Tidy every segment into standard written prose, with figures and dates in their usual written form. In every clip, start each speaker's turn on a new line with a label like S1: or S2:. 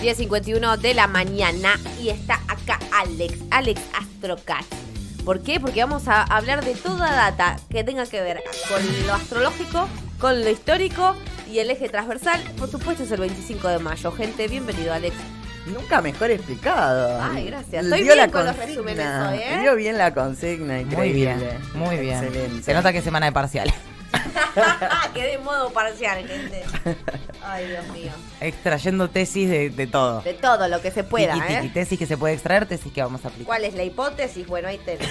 S1: 10:51 de la mañana y está acá Alex Astrocat. ¿Por qué? Porque vamos a hablar de toda data que tenga que ver con lo astrológico, con lo histórico y el eje transversal. Por supuesto es el 25 de mayo. Gente, bienvenido, Alex.
S2: Nunca mejor explicado.
S1: Ay, gracias. Estoy bien con los resúmenes hoy, ¿eh?
S2: Dio bien la consigna, increíble.
S3: Muy bien.
S2: Excelente.
S3: Se nota que es semana de parciales.
S1: Quedé en modo parcial, gente. Ay, Dios mío.
S3: Extrayendo tesis de todo.
S1: De todo lo que se pueda,
S3: Tiki, tesis que se puede extraer, tesis que vamos a aplicar.
S1: ¿Cuál es la hipótesis? Bueno, ahí tenés.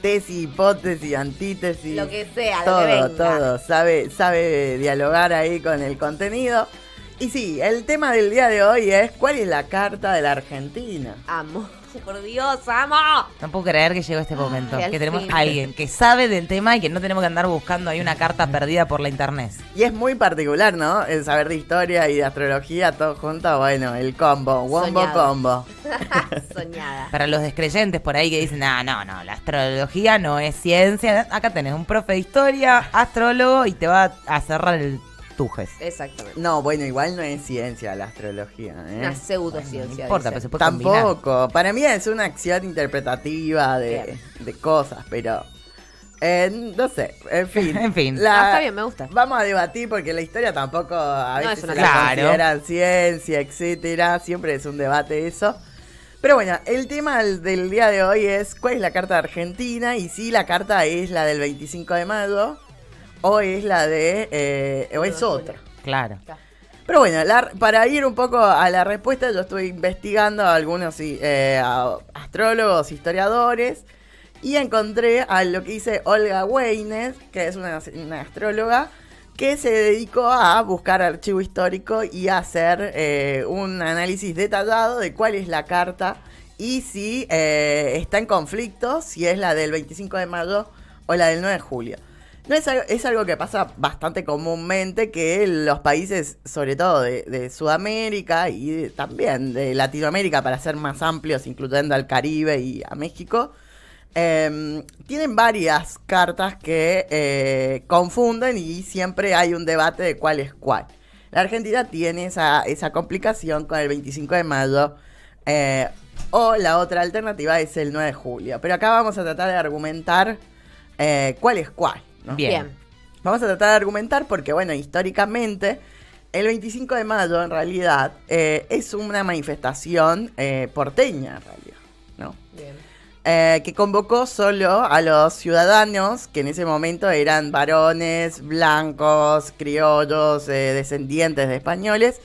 S2: Tesis, hipótesis, antítesis.
S1: Lo que sea,
S2: todo,
S1: lo que venga.
S2: Todo. Sabe dialogar ahí con el contenido. Y sí, el tema del día de hoy es ¿cuál es la carta de la Argentina?
S1: Amo. Por Dios, amo.
S3: No puedo creer que llegó este momento.
S1: Ay,
S3: que tenemos
S1: fin.
S3: a alguien que sabe del tema y que no tenemos que andar buscando ahí una carta perdida por la internet.
S2: Y es muy particular, ¿no? El saber de historia y de astrología, todo junto, bueno, el combo, wombo
S1: Soñado.
S2: combo.
S1: Soñada.
S3: Para los descreyentes por ahí que dicen, no, la astrología no es ciencia. Acá tenés un profe de historia, astrólogo y te va a cerrar el tujes.
S1: Exactamente.
S2: No, bueno, igual no es ciencia la astrología, ¿eh?
S1: Una pseudociencia.
S3: No importa,
S1: dice.
S3: pero se puede combinar.
S2: Tampoco. Para mí es una acción interpretativa de cosas, pero no sé. En fin.
S3: En fin.
S1: Está bien, me gusta.
S2: Vamos a debatir porque la historia tampoco a
S1: No
S2: veces
S1: es una
S2: se la
S3: claro.
S2: consideran ciencia, etcétera. Siempre es un debate eso. Pero bueno, el tema del día de hoy es ¿cuál es la carta de Argentina? Y si la carta es la del 25 de mayo o es la de o es otra.
S3: Claro.
S2: Pero bueno, para ir un poco a la respuesta, yo estuve investigando a algunos astrólogos, historiadores, y encontré a lo que dice Olga Weines, que es una astróloga, que se dedicó a buscar archivo histórico y a hacer un análisis detallado de cuál es la carta y si está en conflicto, si es la del 25 de mayo o la del 9 de julio. No es algo que pasa bastante comúnmente, que los países, sobre todo de Sudamérica y también de Latinoamérica, para ser más amplios, incluyendo al Caribe y a México, tienen varias cartas que confunden y siempre hay un debate de cuál es cuál. La Argentina tiene esa complicación con el 25 de mayo o la otra alternativa es el 9 de julio. Pero acá vamos a tratar de argumentar cuál es cuál, ¿no?
S1: Bien.
S2: Vamos a tratar de argumentar porque, bueno, históricamente, el 25 de mayo, en realidad, es una manifestación porteña, en realidad, ¿no?
S1: Bien.
S2: Que convocó solo a los ciudadanos, que en ese momento eran varones, blancos, criollos, descendientes de españoles,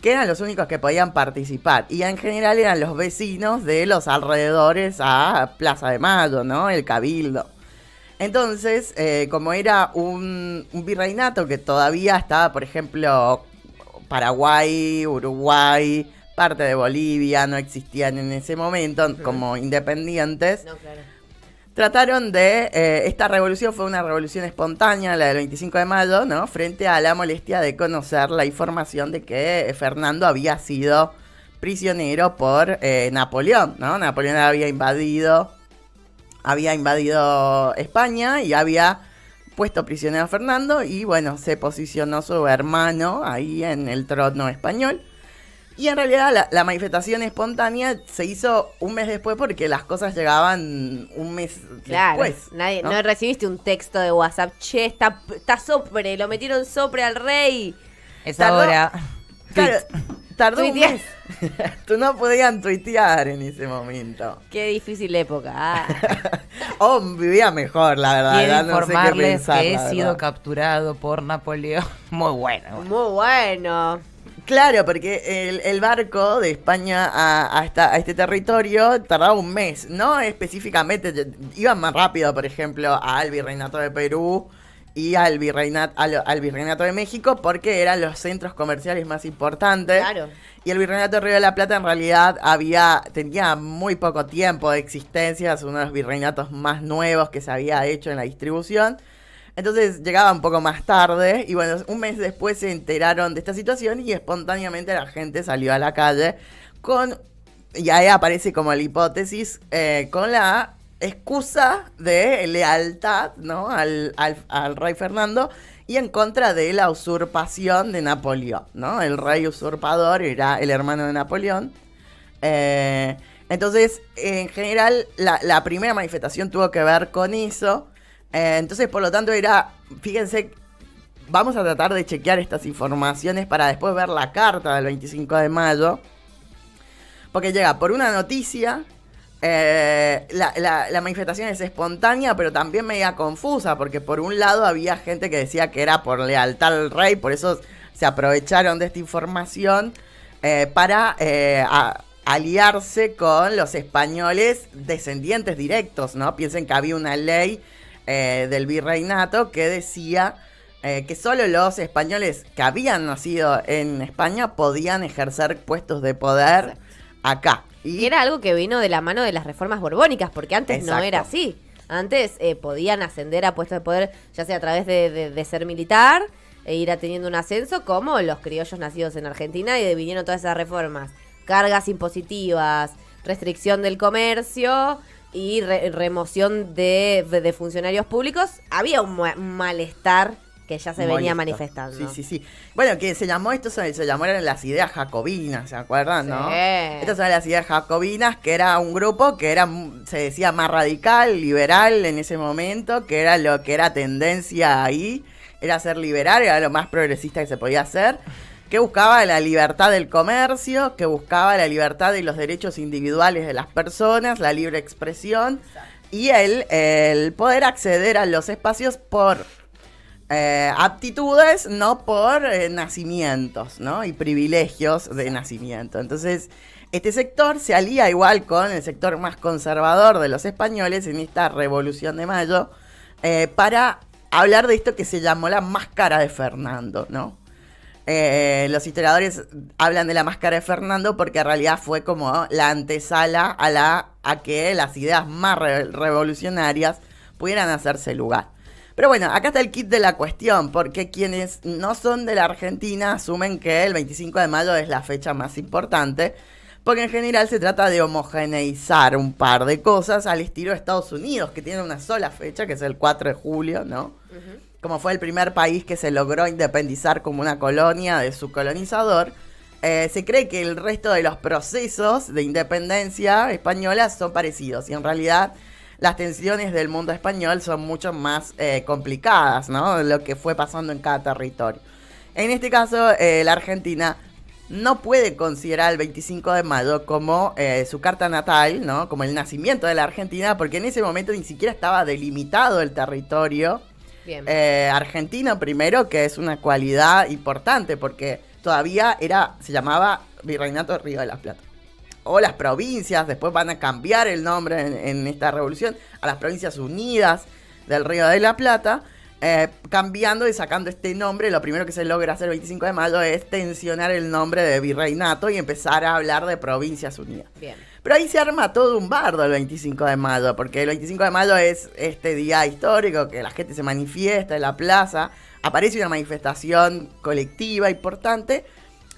S2: que eran los únicos que podían participar. Y en general eran los vecinos de los alrededores a Plaza de Mayo, ¿no? El Cabildo. Entonces, como era un virreinato que todavía estaba, por ejemplo, Paraguay, Uruguay, parte de Bolivia, no existían en ese momento como independientes,
S1: No, claro.
S2: trataron de... esta revolución fue una revolución espontánea, la del 25 de mayo, ¿no? Frente a la molestia de conocer la información de que Fernando había sido prisionero por Napoleón, ¿no? Napoleón había invadido España y había puesto prisionero a Fernando y bueno, se posicionó su hermano ahí en el trono español. Y en realidad la manifestación espontánea se hizo un mes después porque las cosas llegaban un mes
S1: Claro,
S2: después.
S1: no recibiste un texto de WhatsApp. Che, está sopre, lo metieron sopre al rey.
S3: Es
S2: Tardó-
S3: ahora.
S2: Claro, tardó un
S1: Tuitear.
S2: mes. Tú no podían tuitear en ese momento.
S1: Qué difícil época. Ah.
S2: O vivía mejor, la verdad.
S3: Quiero
S2: ya no sé qué
S3: informarles
S2: pensar,
S3: que
S2: la
S3: he sido
S2: verdad.
S3: capturado por Napoleón. Muy bueno.
S1: Muy bueno.
S2: Claro, porque el barco de España a este territorio tardaba un mes, no específicamente, iban más rápido, por ejemplo, al Virreinato de Perú y al Virreinato de México, porque eran los centros comerciales más importantes.
S1: Claro.
S2: Y el Virreinato de Río de la Plata en realidad tenía muy poco tiempo de existencia, es uno de los virreinatos más nuevos que se había hecho en la distribución. Entonces llegaba un poco más tarde y bueno, un mes después se enteraron de esta situación y espontáneamente la gente salió a la calle y ahí aparece como la hipótesis, con la excusa de lealtad, ¿no? al rey Fernando y en contra de la usurpación de Napoleón, ¿no? El rey usurpador era el hermano de Napoleón. Entonces, en general, la primera manifestación tuvo que ver con eso. Entonces, por lo tanto, fíjense, vamos a tratar de chequear estas informaciones para después ver la carta del 25 de mayo. Porque llega por una noticia, la manifestación es espontánea, pero también media confusa, porque por un lado había gente que decía que era por lealtad al rey, por eso se aprovecharon de esta información para aliarse con los españoles descendientes directos, ¿no? Piensen que había una ley del virreinato que decía que solo los españoles que habían nacido en España podían ejercer puestos de poder acá.
S1: Y era algo que vino de la mano de las reformas borbónicas, porque antes
S2: Exacto.
S1: no era así. Antes podían ascender a puestos de poder, ya sea a través de ser militar e ir teniendo un ascenso, como los criollos nacidos en Argentina, y vinieron todas esas reformas. Cargas impositivas, restricción del comercio y remoción de funcionarios públicos. Había un malestar que ya se venía manifestando.
S2: Sí. Bueno, que se llamó eran las ideas jacobinas, ¿se acuerdan, no?
S1: Sí.
S2: Estas son las ideas jacobinas, que era un grupo que se decía más radical, liberal en ese momento, que era lo que era tendencia ahí, era ser liberal, era lo más progresista que se podía hacer, que buscaba la libertad del comercio, que buscaba la libertad de los derechos individuales de las personas, la libre expresión y el poder acceder a los espacios por aptitudes, no por nacimientos, ¿no? Y privilegios de nacimiento. Entonces, este sector se alía igual con el sector más conservador de los españoles en esta Revolución de Mayo para hablar de esto que se llamó la máscara de Fernando, ¿no? Los historiadores hablan de la máscara de Fernando porque en realidad fue como la antesala a que las ideas más revolucionarias pudieran hacerse lugar. Pero bueno, acá está el kit de la cuestión, porque quienes no son de la Argentina asumen que el 25 de mayo es la fecha más importante, porque en general se trata de homogeneizar un par de cosas al estilo de Estados Unidos, que tiene una sola fecha, que es el 4 de julio, ¿no? Uh-huh. Como fue el primer país que se logró independizar como una colonia de su colonizador, se cree que el resto de los procesos de independencia española son parecidos, y en realidad las tensiones del mundo español son mucho más complicadas, ¿no? Lo que fue pasando en cada territorio. En este caso, la Argentina no puede considerar el 25 de mayo como su carta natal, ¿no? Como el nacimiento de la Argentina, porque en ese momento ni siquiera estaba delimitado el territorio argentino primero, que es una cualidad importante, porque todavía se llamaba Virreinato del Río de la Plata. O las provincias, después van a cambiar el nombre en esta revolución a las Provincias Unidas del Río de la Plata, cambiando y sacando este nombre. Lo primero que se logra hacer el 25 de mayo es tensionar el nombre de virreinato y empezar a hablar de Provincias Unidas. Bien. Pero ahí se arma todo un bardo el 25 de mayo, porque el 25 de mayo es este día histórico que la gente se manifiesta en la plaza, aparece una manifestación colectiva importante.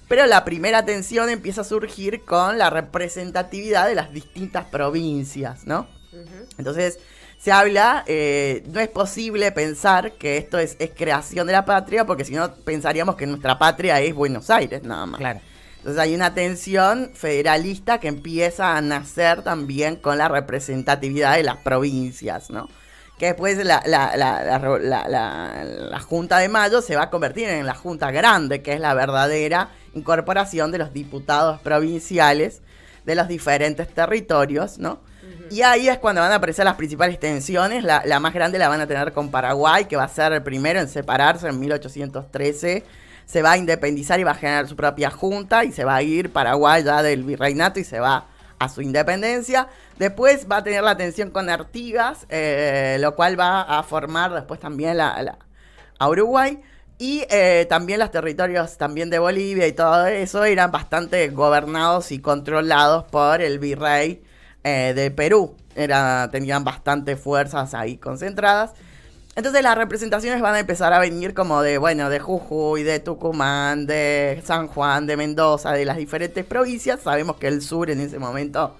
S2: Pero la primera tensión empieza a surgir con la representatividad de las distintas provincias, ¿no? Uh-huh. Entonces, se habla, no es posible pensar que esto es creación de la patria, porque si no pensaríamos que nuestra patria es Buenos Aires, nada más. Claro. Entonces hay una tensión federalista que empieza a nacer también con la representatividad de las provincias, ¿no? Que después la Junta de Mayo se va a convertir en la Junta Grande, que es la verdadera incorporación de los diputados provinciales de los diferentes territorios, ¿no? Uh-huh. Y ahí es cuando van a aparecer las principales tensiones. La más grande la van a tener con Paraguay, que va a ser el primero en separarse en 1813. Se va a independizar y va a generar su propia junta y se va a ir Paraguay ya del virreinato y se va a su independencia. Después va a tener la tensión con Artigas, lo cual va a formar después también a Uruguay. Y también los territorios también de Bolivia y todo eso eran bastante gobernados y controlados por el virrey de Perú. Tenían bastantes fuerzas ahí concentradas. Entonces las representaciones van a empezar a venir como de Jujuy, de Tucumán, de San Juan, de Mendoza, de las diferentes provincias. Sabemos que el sur en ese momento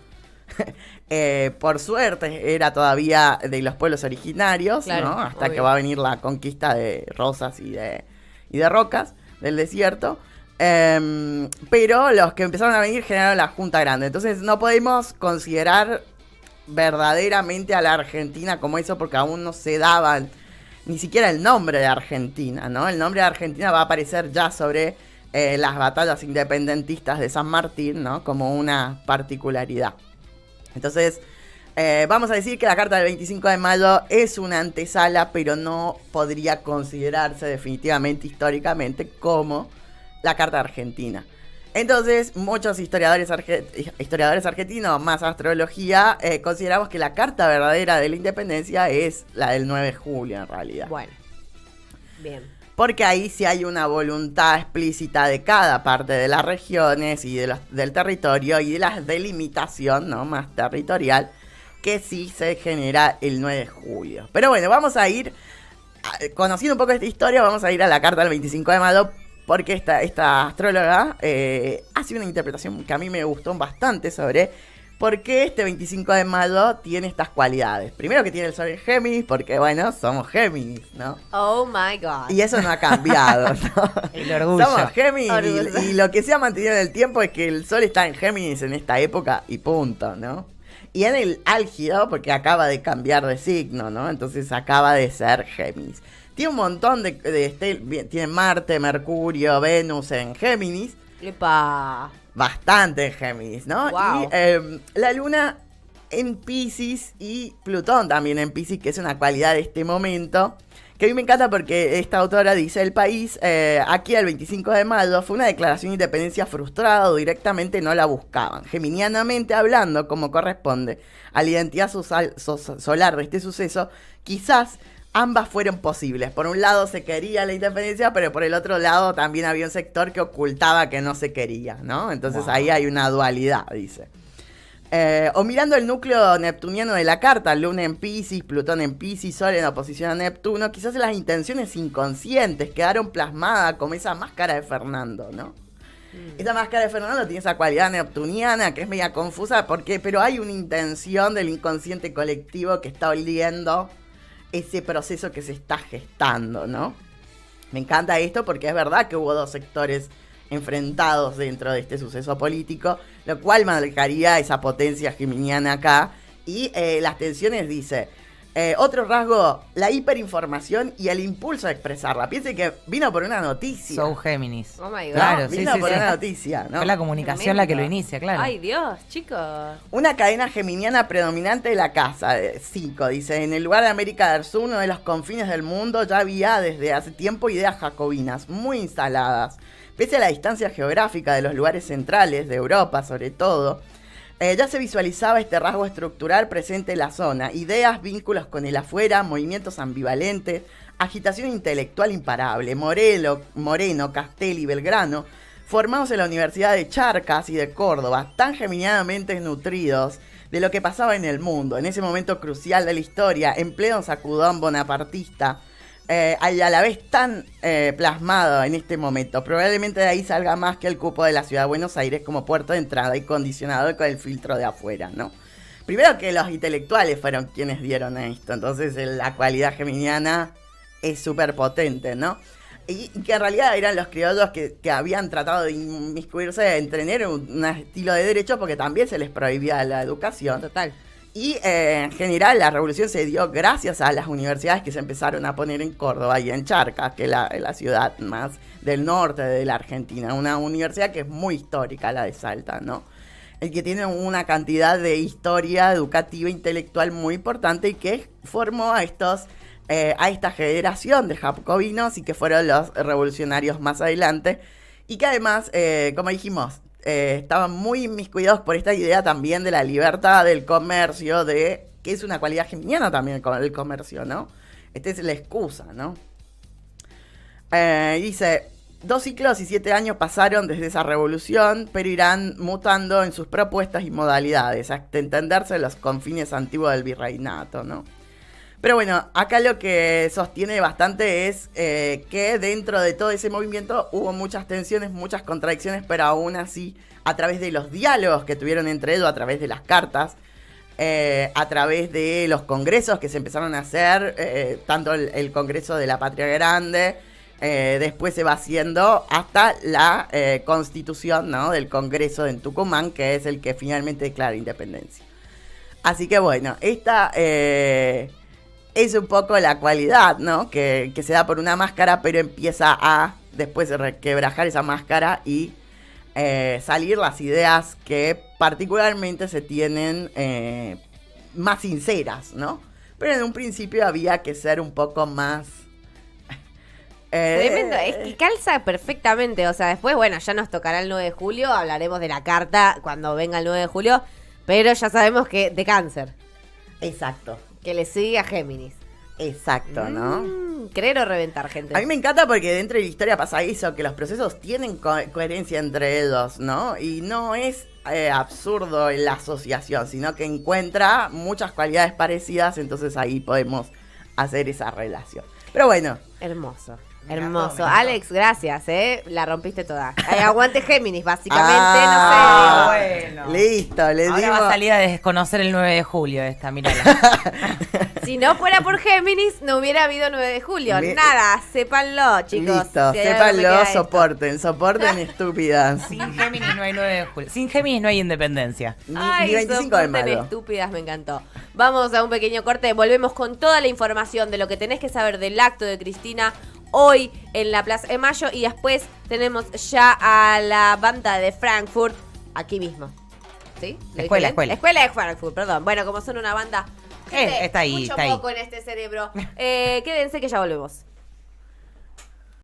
S2: Por suerte era todavía de los pueblos originarios,
S1: Claro,
S2: ¿no? Hasta
S1: obvio.
S2: que va a venir la conquista de Rosas y de Rocas, del desierto. Pero los que empezaron a venir generaron la Junta Grande. Entonces no podemos considerar verdaderamente a la Argentina como eso, porque aún no se daban ni siquiera el nombre de Argentina, ¿no? El nombre de Argentina va a aparecer ya sobre las batallas independentistas de San Martín, ¿no? Como una particularidad. Entonces, vamos a decir que la Carta del 25 de mayo es una antesala, pero no podría considerarse definitivamente históricamente como la Carta Argentina. Entonces, muchos historiadores argentinos, más astrología, consideramos que la carta verdadera de la independencia es la del 9 de julio, en realidad.
S1: Bueno, bien.
S2: Porque ahí sí hay una voluntad explícita de cada parte de las regiones y del territorio y de la delimitación, ¿no? Más territorial, que sí se genera el 9 de julio. Pero bueno, vamos a ir, conociendo un poco esta historia, vamos a ir a la carta del 25 de mayo, porque esta astróloga hace una interpretación que a mí me gustó bastante sobre por qué este 25 de mayo tiene estas cualidades. Primero que tiene el sol en Géminis, porque bueno, somos Géminis, ¿no?
S1: Oh my God.
S2: Y eso no ha cambiado, ¿no?
S3: El orgullo.
S2: Somos Géminis
S1: Orgullo.
S2: y lo que se ha mantenido en el tiempo es que el sol está en Géminis en esta época y punto, ¿no? Y en el álgido, porque acaba de cambiar de signo, ¿no? Entonces acaba de ser Géminis. Tiene un montón tiene Marte, Mercurio, Venus en Géminis.
S1: Epa.
S2: Bastante en Géminis, ¿no?
S1: Wow.
S2: Y la Luna en Piscis y Plutón también en Piscis, que es una cualidad de este momento. Que a mí me encanta porque esta autora dice: el país, aquí el 25 de mayo, fue una declaración de independencia frustrada o directamente no la buscaban. Geminianamente hablando, como corresponde a la identidad solar de este suceso, quizás ambas fueron posibles. Por un lado se quería la independencia, pero por el otro lado también había un sector que ocultaba que no se quería, ¿no? Entonces ahí hay una dualidad, dice. O mirando el núcleo neptuniano de la carta, Luna en Piscis, Plutón en Piscis, Sol en oposición a Neptuno, quizás las intenciones inconscientes quedaron plasmadas como esa máscara de Fernando, ¿no? Esa máscara de Fernando tiene esa cualidad neptuniana que es media confusa, pero hay una intención del inconsciente colectivo que está oliendo ese proceso que se está gestando, ¿no? Me encanta esto porque es verdad que hubo dos sectores enfrentados dentro de este suceso político, lo cual marcaría esa potencia geminiana acá. Y las tensiones, dice, otro rasgo, la hiperinformación y el impulso a expresarla. Piense que vino por una noticia.
S3: So Géminis.
S1: Oh my God.
S3: Claro, sí,
S2: vino
S3: sí,
S2: por
S3: sí.
S2: una noticia, ¿no?
S3: Fue la comunicación la que lo
S1: Tremendo.
S3: inicia, claro.
S1: Ay, Dios, chicos.
S2: Una cadena geminiana predominante de la casa, 5, dice, en el lugar de América del Sur, uno de los confines del mundo, ya había desde hace tiempo ideas jacobinas muy instaladas. Pese a la distancia geográfica de los lugares centrales de Europa, sobre todo, ya se visualizaba este rasgo estructural presente en la zona. Ideas, vínculos con el afuera, movimientos ambivalentes, agitación intelectual imparable. Moreno, Castelli, Belgrano, formados en la Universidad de Charcas y de Córdoba, tan geminianamente nutridos de lo que pasaba en el mundo, en ese momento crucial de la historia, en pleno sacudón bonapartista, y a la vez tan plasmado en este momento. Probablemente de ahí salga más que el cupo de la ciudad de Buenos Aires como puerto de entrada y condicionado con el filtro de afuera, ¿no? Primero que los intelectuales fueron quienes dieron esto, entonces la cualidad geminiana es súper potente, ¿no? Y que en realidad eran los criollos que habían tratado de inmiscuirse en tener un estilo de derecho porque también se les prohibía la educación.
S1: Total.
S2: Y en general la revolución se dio gracias a las universidades que se empezaron a poner en Córdoba y en Charcas, que es la ciudad más del norte de la Argentina. Una universidad que es muy histórica, la de Salta, ¿no? El que tiene una cantidad de historia educativa intelectual muy importante y que formó a esta generación de jacobinos y que fueron los revolucionarios más adelante. Y que además, como dijimos, estaban muy inmiscuidos por esta idea también de la libertad del comercio, que es una cualidad geminiana también con el comercio, ¿no? Esta es la excusa, ¿no? Dice, 2 ciclos y 7 años pasaron desde esa revolución, pero irán mutando en sus propuestas y modalidades, hasta entenderse los confines antiguos del virreinato, ¿no? Pero bueno, acá lo que sostiene bastante es que dentro de todo ese movimiento hubo muchas tensiones, muchas contradicciones, pero aún así, a través de los diálogos que tuvieron entre ellos, a través de las cartas a través de los congresos que se empezaron a hacer, tanto el Congreso de la Patria Grande, después se va haciendo hasta la constitución, ¿no?, del Congreso en Tucumán, que es el que finalmente declara independencia. Así que bueno, esta es un poco la cualidad, ¿no?, que se da por una máscara, pero empieza a después requebrajar esa máscara y salir las ideas que particularmente se tienen más sinceras, ¿no? Pero en un principio había que ser un poco más...
S1: Tremendo, es que calza perfectamente. O sea, después, bueno, ya nos tocará el 9 de julio, hablaremos de la carta cuando venga el 9 de julio, pero ya sabemos que de Cáncer,
S2: Exacto,
S1: que le sigue a Géminis.
S2: exacto, ¿no?
S1: Creer o reventar, gente.
S2: A mí me encanta porque dentro de la historia pasa eso, que los procesos tienen coherencia entre ellos, ¿no? Y no es absurdo la asociación, sino que encuentra muchas cualidades parecidas, entonces ahí podemos hacer esa relación. Pero bueno.
S1: Hermoso.
S3: Me
S1: Hermoso.
S3: encantó.
S1: Alex, gracias, la rompiste toda. Aguante Géminis, básicamente,
S2: Ah,
S1: no sé.
S3: bueno.
S2: Listo, les
S3: Ahora
S2: digo.
S3: va a salir a desconocer el 9 de julio esta, mirala.
S1: Si no fuera por Géminis, no hubiera habido 9 de julio.
S2: Bien.
S1: Nada, sépanlo, chicos.
S2: Listo,
S1: Si hay algo que
S2: sépanlo,
S1: queda esto.
S2: soporten estúpidas.
S3: Sin Géminis no hay 9 de julio. Sin Géminis no hay independencia.
S2: Ni 25 de
S1: soporten
S2: mayo.
S1: estúpidas, me encantó. Vamos a un pequeño corte, volvemos con toda la información de lo que tenés que saber del acto de Cristina hoy en la Plaza de Mayo y después tenemos ya a la banda de Frankfurt aquí mismo. ¿Sí? ¿Lo dije bien?
S3: Escuela.
S1: De Frankfurt, perdón. Bueno, como son una banda...
S3: Está ahí,
S1: mucho
S3: está ahí.
S1: poco en este cerebro. Quédense que ya volvemos.